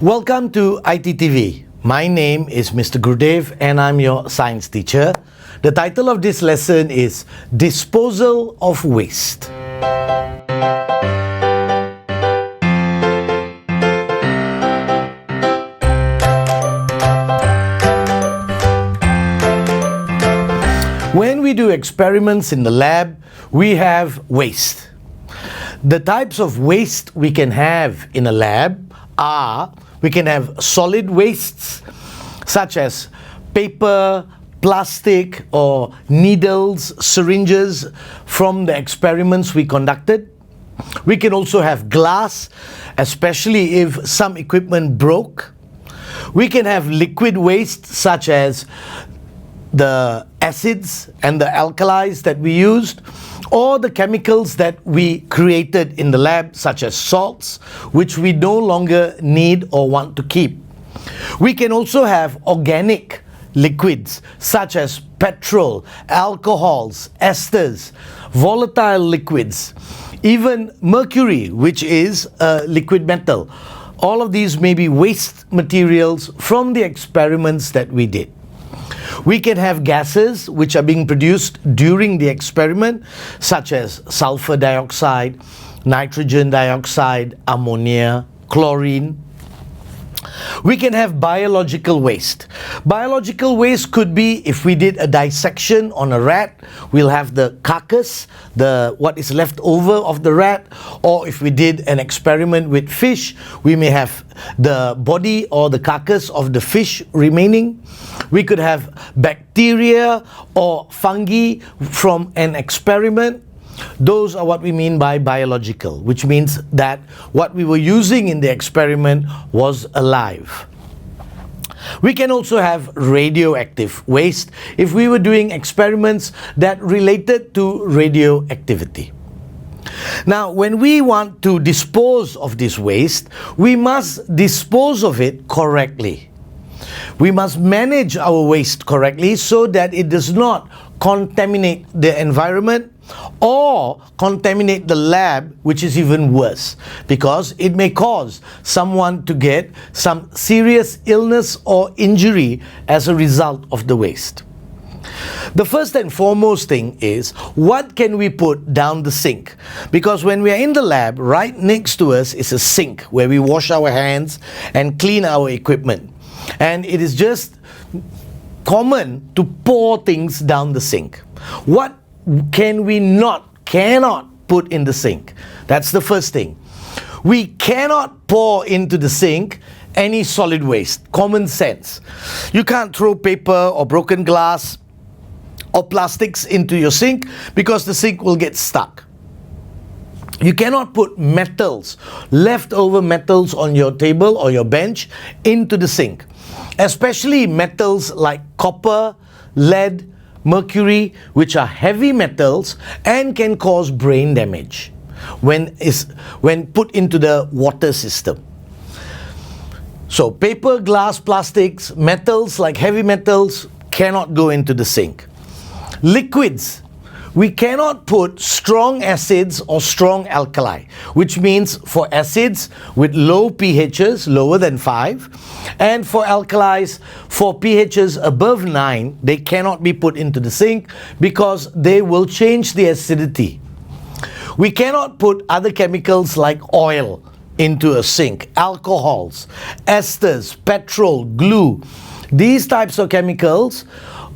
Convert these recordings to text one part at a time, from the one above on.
Welcome to iTTV. My name is Mr. Gurudev and I'm your science teacher. The title of this lesson is Disposal of Waste. When we do experiments in the lab, we have waste. The types of waste we can have in a lab are, we can have solid wastes such as paper, plastic or needles, syringes from the experiments we conducted. We can also have glass, especially if some equipment broke. We can have liquid waste such as the acids and the alkalis that we used, or the chemicals that we created in the lab such as salts, which we no longer need or want to keep. We can also have organic liquids such as petrol, alcohols, esters, volatile liquids, even mercury, which is a liquid metal. All of these may be waste materials from the experiments that we did. We can have gases which are being produced during the experiment, such as sulfur dioxide, nitrogen dioxide, ammonia, chlorine. We can have biological waste. Biological waste could be, if we did a dissection on a rat, we'll have the carcass, what is left over of the rat, or if we did an experiment with fish, we may have the body or the carcass of the fish remaining. We could have bacteria or fungi from an experiment. Those are what we mean by biological, which means that what we were using in the experiment was alive. We can also have radioactive waste if we were doing experiments that related to radioactivity. Now, when we want to dispose of this waste, we must dispose of it correctly. We must manage our waste correctly so that it does not contaminate the environment or contaminate the lab, which is even worse, because it may cause someone to get some serious illness or injury as a result of the waste. The first and foremost thing is, what can we put down the sink? Because when we are in the lab, right next to us is a sink where we wash our hands and clean our equipment. And it is just common to pour things down the sink. What can we cannot put in the sink? That's the first thing. We cannot pour into the sink any solid waste. Common sense. You can't throw paper or broken glass or plastics into your sink because the sink will get stuck. You cannot put metals, leftover metals on your table or your bench into the sink. Especially metals like copper, lead, mercury, which are heavy metals and can cause brain damage when put into the water system. So paper, glass, plastics, metals like heavy metals cannot go into the sink. Liquids. We cannot put strong acids or strong alkali, which means for acids with low pHs, lower than 5, and for alkalis, for pHs above 9, they cannot be put into the sink because they will change the acidity. We cannot put other chemicals like oil into a sink, alcohols, esters, petrol, glue. These types of chemicals,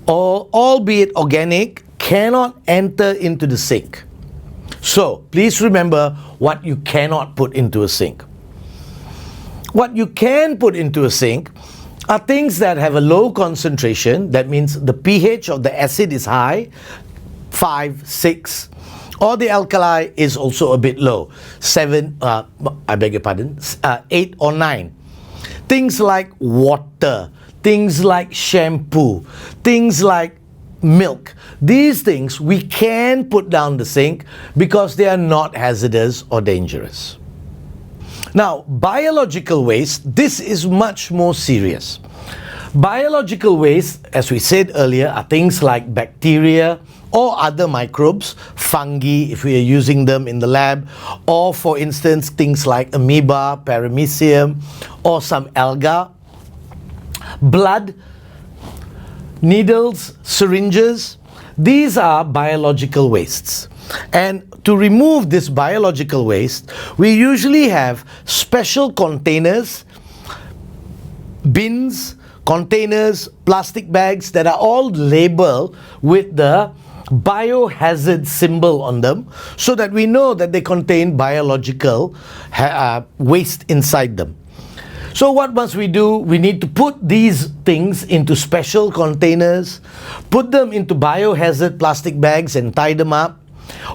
albeit organic, cannot enter into the sink. So please remember what you cannot put into a sink. What you can put into a sink are things that have a low concentration. That means the pH of the acid is high, 5, 6, or the alkali is also a bit low, 7, 8 or 9. Things like water, things like shampoo, things like milk. These things we can put down the sink because they are not hazardous or dangerous. Now, biological waste, this is much more serious. Biological waste, as we said earlier, are things like bacteria, or other microbes, fungi if we are using them in the lab, or for instance things like amoeba, paramecium, or some alga, blood, needles, syringes. These are biological wastes. And to remove this biological waste, we usually have special containers, bins, containers, plastic bags that are all labeled with the biohazard symbol on them, so that we know that they contain biological waste inside them. So what must we do? We need to put these things into special containers, put them into biohazard plastic bags and tie them up,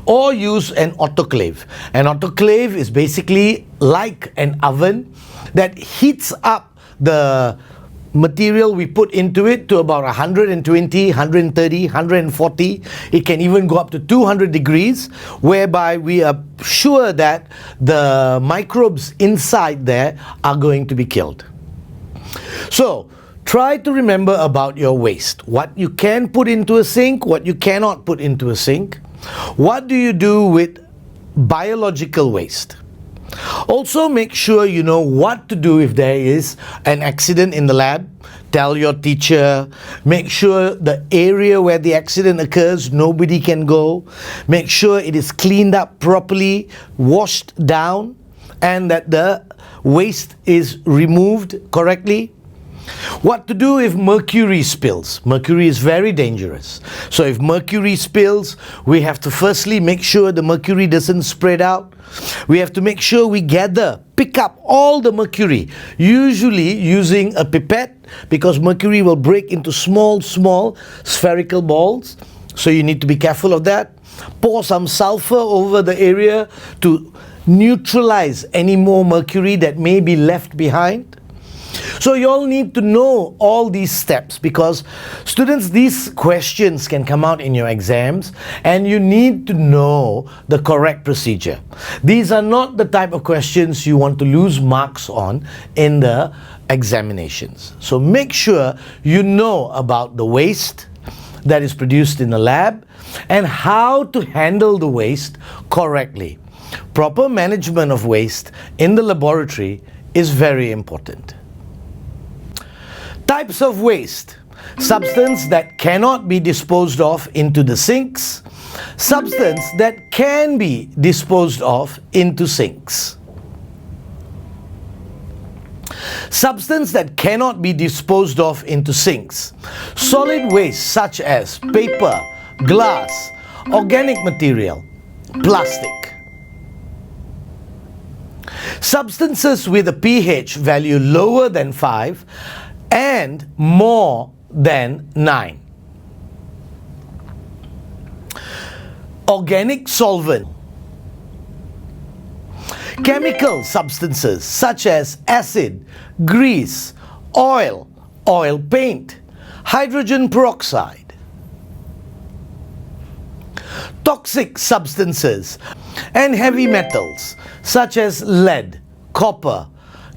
or use an autoclave. An autoclave is basically like an oven that heats up the material we put into it to about 120, 130, 140. It can even go up to 200 degrees, whereby we are sure that the microbes inside there are going to be killed. So try to remember about your waste. What you can put into a sink, what you cannot put into a sink. What do you do with biological waste? Also, make sure you know what to do if there is an accident in the lab. Tell your teacher. Make sure the area where the accident occurs, nobody can go. Make sure it is cleaned up properly, washed down, and that the waste is removed correctly. What to do if mercury spills? Mercury is very dangerous. So if mercury spills, we have to firstly make sure the mercury doesn't spread out. We have to make sure we pick up all the mercury, usually using a pipette, because mercury will break into small spherical balls. So you need to be careful of that. Pour some sulfur over the area to neutralize any more mercury that may be left behind. So you all need to know all these steps, because students, these questions can come out in your exams and you need to know the correct procedure. These are not the type of questions you want to lose marks on in the examinations. So make sure you know about the waste that is produced in the lab and how to handle the waste correctly. Proper management of waste in the laboratory is very important. Types of waste: substance that cannot be disposed of into the sinks, substance that can be disposed of into sinks. Substance that cannot be disposed of into sinks: solid waste such as paper, glass, organic material, plastic. Substances with a pH value lower than 5 and more than 9. Organic solvent. Chemical substances such as acid, grease, oil, oil paint, hydrogen peroxide. Toxic substances and heavy metals such as lead, copper,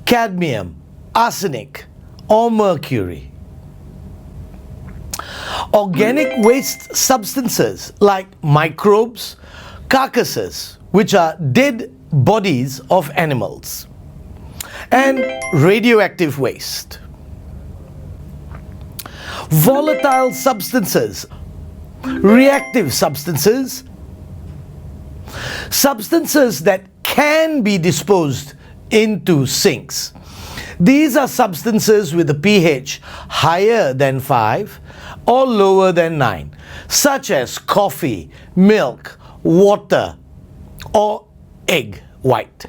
cadmium, arsenic, or mercury. Organic waste substances like microbes, carcasses, which are dead bodies of animals, and radioactive waste. Volatile substances, reactive substances, substances that can be disposed into sinks. These are substances with a pH higher than 5 or lower than 9, such as coffee, milk, water, or egg white.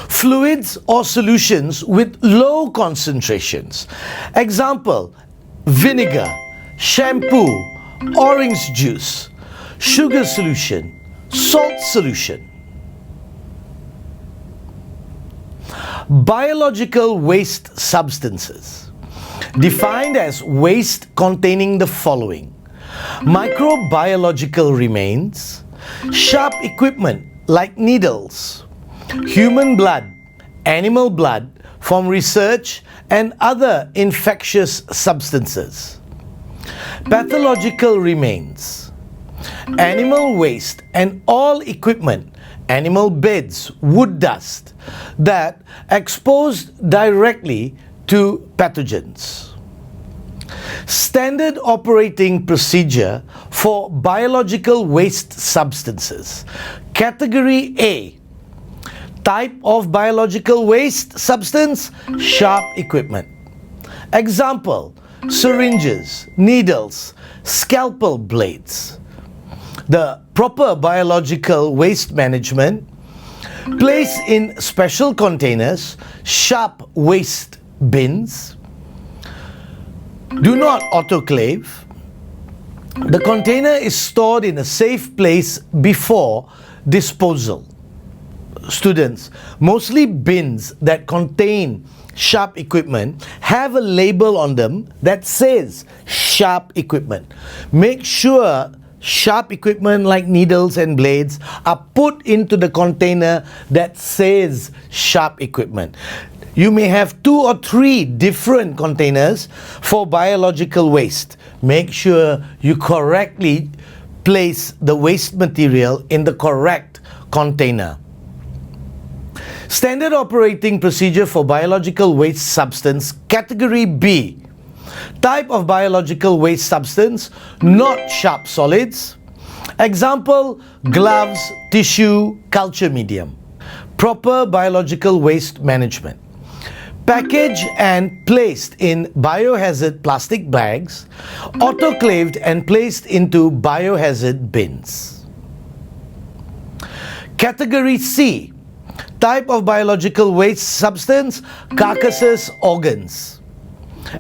Fluids or solutions with low concentrations. Example: vinegar, shampoo, orange juice, sugar solution, salt solution. Biological waste substances, defined as waste containing the following: microbiological remains, sharp equipment like needles, human blood, animal blood from research, and other infectious substances. Pathological remains, animal waste and all equipment, animal beds, wood dust that exposed directly to pathogens. Standard operating procedure for biological waste substances. Category A. Type of biological waste substance, sharp equipment. Example, syringes, needles, scalpel blades. The proper biological waste management, place in special containers, sharp waste bins. Do not autoclave. The container is stored in a safe place before disposal. Students, mostly bins that contain sharp equipment have a label on them that says sharp equipment. Make sure sharp equipment like needles and blades are put into the container that says sharp equipment. You may have 2 or 3 different containers for biological waste. Make sure you correctly place the waste material in the correct container. Standard operating procedure for biological waste substance, category B. Type of biological waste substance, not sharp solids. Example, gloves, tissue, culture medium. Proper biological waste management. Packaged and placed in biohazard plastic bags, autoclaved and placed into biohazard bins. Category C. Type of biological waste substance, carcasses, organs.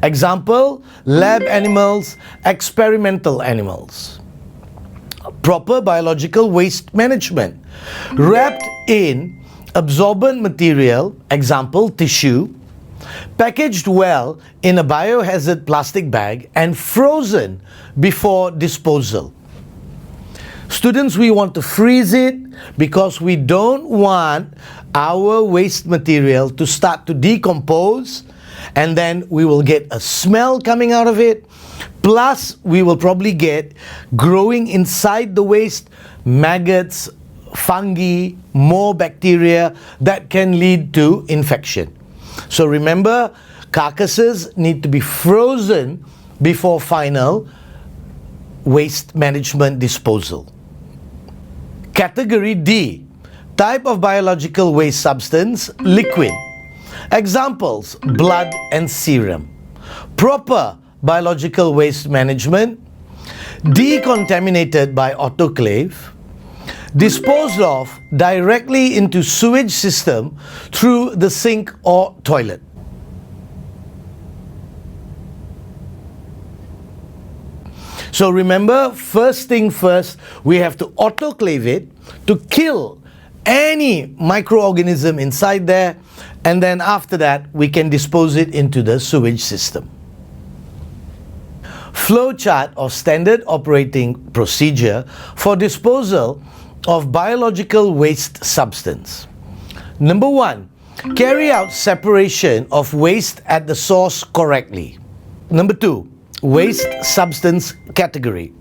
Example, lab animals, experimental animals. Proper biological waste management. Wrapped in absorbent material, example, tissue. Packaged well in a biohazard plastic bag and frozen before disposal. Students, we want to freeze it because we don't want our waste material to start to decompose, and then we will get a smell coming out of it. Plus, we will probably get growing inside the waste maggots, fungi, more bacteria that can lead to infection. So remember, carcasses need to be frozen before final waste management disposal. Category D. Type of biological waste substance, liquid. Examples, blood and serum. Proper biological waste management, decontaminated by autoclave, disposed of directly into sewage system through the sink or toilet. So remember, first thing first, we have to autoclave it to kill any microorganism inside there, and then after that we can dispose it into the sewage system. Flowchart or standard operating procedure for disposal of biological waste substance. Number 1, carry out separation of waste at the source correctly. Number 2, waste substance category.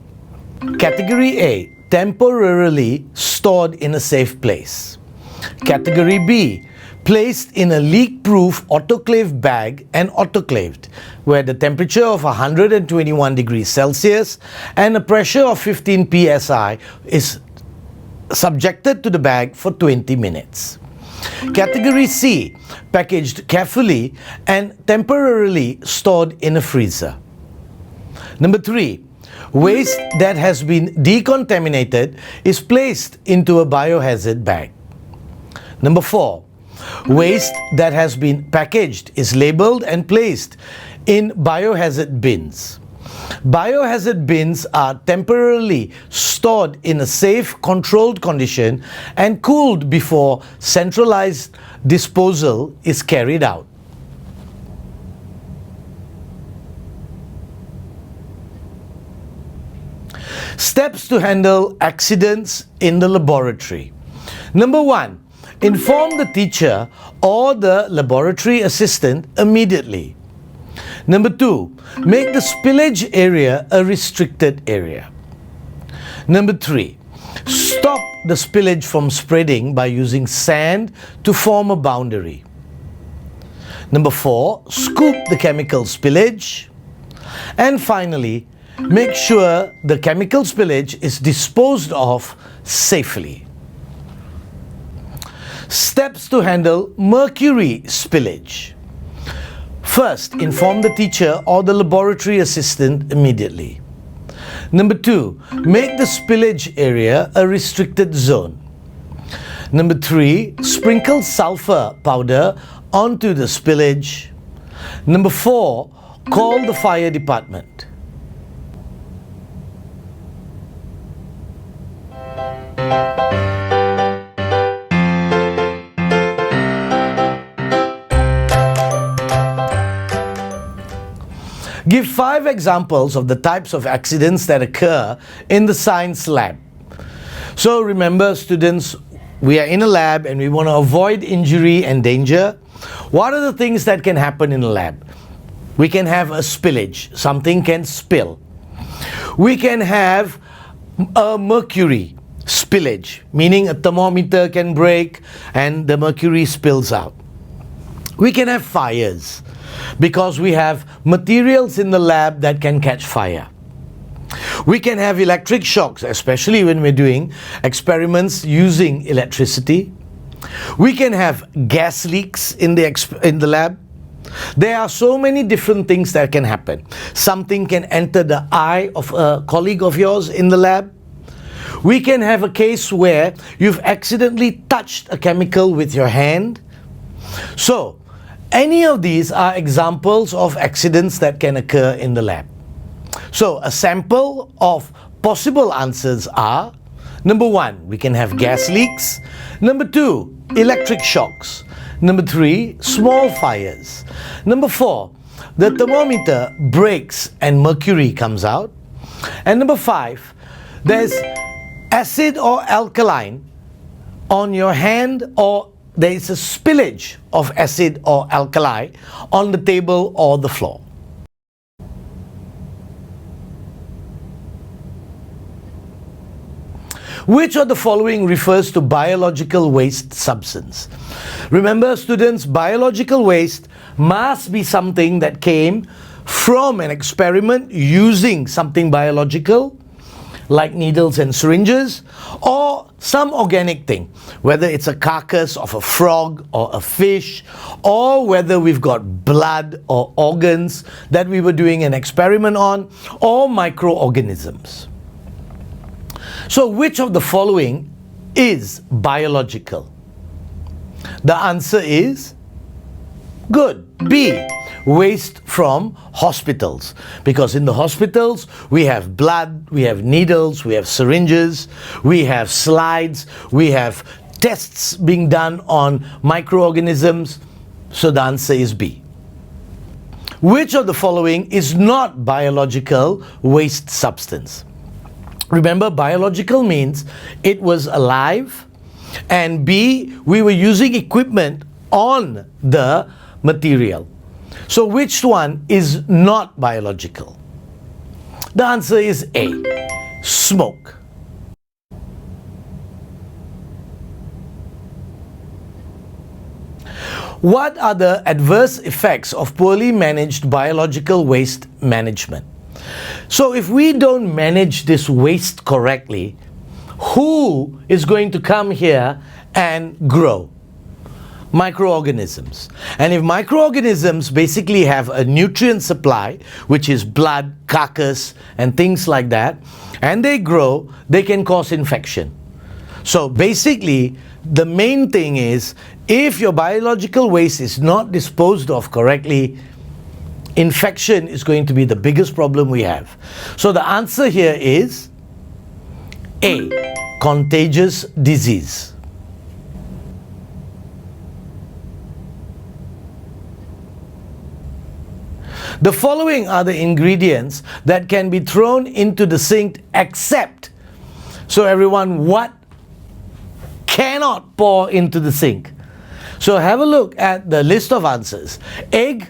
Category A, temporarily stored in a safe place. Category B, placed in a leak-proof autoclave bag and autoclaved, where the temperature of 121 degrees Celsius and a pressure of 15 psi is subjected to the bag for 20 minutes. Category C, packaged carefully and temporarily stored in a freezer. Number 3, waste that has been decontaminated is placed into a biohazard bag. Number 4, waste that has been packaged is labeled and placed in biohazard bins. Biohazard bins are temporarily stored in a safe, controlled condition and cooled before centralized disposal is carried out. Steps to handle accidents in the laboratory. Number 1, inform the teacher or the laboratory assistant immediately. Number 2, make the spillage area a restricted area. Number 3, stop the spillage from spreading by using sand to form a boundary. Number 4, scoop the chemical spillage. And finally, make sure the chemical spillage is disposed of safely. Steps to handle mercury spillage. First, inform the teacher or the laboratory assistant immediately. Number 2, make the spillage area a restricted zone. Number 3, sprinkle sulfur powder onto the spillage. Number 4, call the fire department. Give 5 examples of the types of accidents that occur in the science lab. So remember, students, we are in a lab and we want to avoid injury and danger. What are the things that can happen in a lab? We can have a spillage, something can spill. We can have a mercury spillage, meaning a thermometer can break and the mercury spills out. We can have fires, because we have materials in the lab that can catch fire. We can have electric shocks, especially when we're doing experiments using electricity. We can have gas leaks in the lab. There are so many different things that can happen. Something can enter the eye of a colleague of yours in the lab. We can have a case where you've accidentally touched a chemical with your hand. So, any of these are examples of accidents that can occur in the lab. So, a sample of possible answers are: number 1, we can have gas leaks. Number 2, electric shocks. Number 3, small fires. Number 4, the thermometer breaks and mercury comes out. And number 5, there's acid or alkaline on your hand, or there is a spillage of acid or alkali on the table or the floor. Which of the following refers to biological waste substance? Remember, students, biological waste must be something that came from an experiment using something biological, like needles and syringes, or some organic thing, whether it's a carcass of a frog or a fish, or whether we've got blood or organs that we were doing an experiment on, or microorganisms. So which of the following is biological? The answer is good, B, waste from hospitals, because in the hospitals we have blood, we have needles, we have syringes, we have slides, we have tests being done on microorganisms. So the answer is B. Which of the following is not biological waste substance? Remember, biological means it was alive, and B, we were using equipment on the material. So which one is not biological? The answer is A, smoke. What are the adverse effects of poorly managed biological waste management? So if we don't manage this waste correctly, who is going to come here and grow? Microorganisms. And if microorganisms basically have a nutrient supply, which is blood, carcass, and things like that, and they grow, they can cause infection. So basically, the main thing is, if your biological waste is not disposed of correctly, infection is going to be the biggest problem we have. So the answer here is A, contagious disease. The following are the ingredients that can be thrown into the sink except, so everyone, what cannot pour into the sink? So have a look at the list of answers. Egg,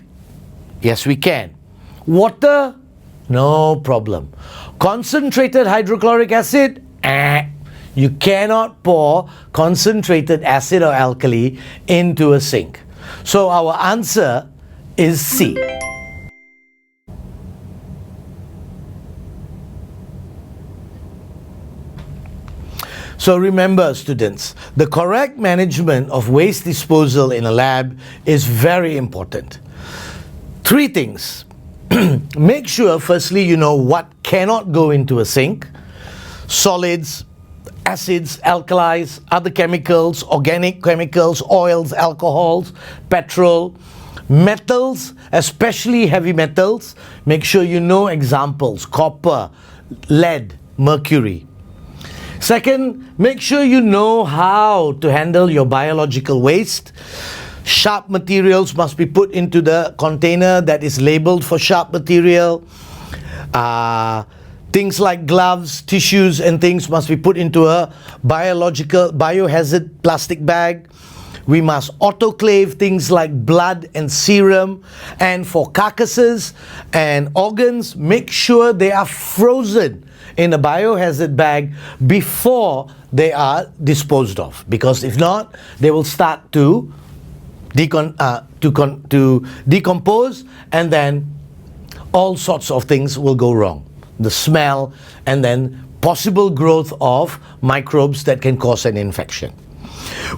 yes we can. Water? No problem. Concentrated hydrochloric acid? You cannot pour concentrated acid or alkali into a sink. So our answer is C. So remember, students, the correct management of waste disposal in a lab is very important. 3 things. Make sure, firstly, you know what cannot go into a sink: solids, acids, alkalis, other chemicals, organic chemicals, oils, alcohols, petrol, metals, especially heavy metals. Make sure you know examples: copper, lead, mercury. Second, make sure you know how to handle your biological waste. Sharp materials must be put into the container that is labeled for sharp material. Things like gloves, tissues and things must be put into a biohazard plastic bag. We must autoclave things like blood and serum. And for carcasses and organs, make sure they are frozen in a biohazard bag before they are disposed of, because if not, they will start to decompose, and then all sorts of things will go wrong. The smell, and then possible growth of microbes that can cause an infection.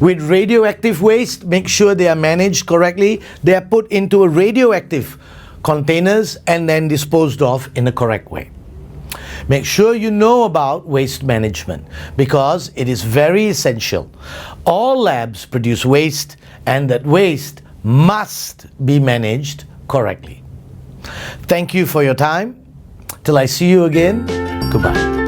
With radioactive waste, make sure they are managed correctly. They are put into a radioactive containers and then disposed of in a correct way. Make sure you know about waste management, because it is very essential. All labs produce waste, and that waste must be managed correctly. Thank you for your time. Till I see you again, goodbye.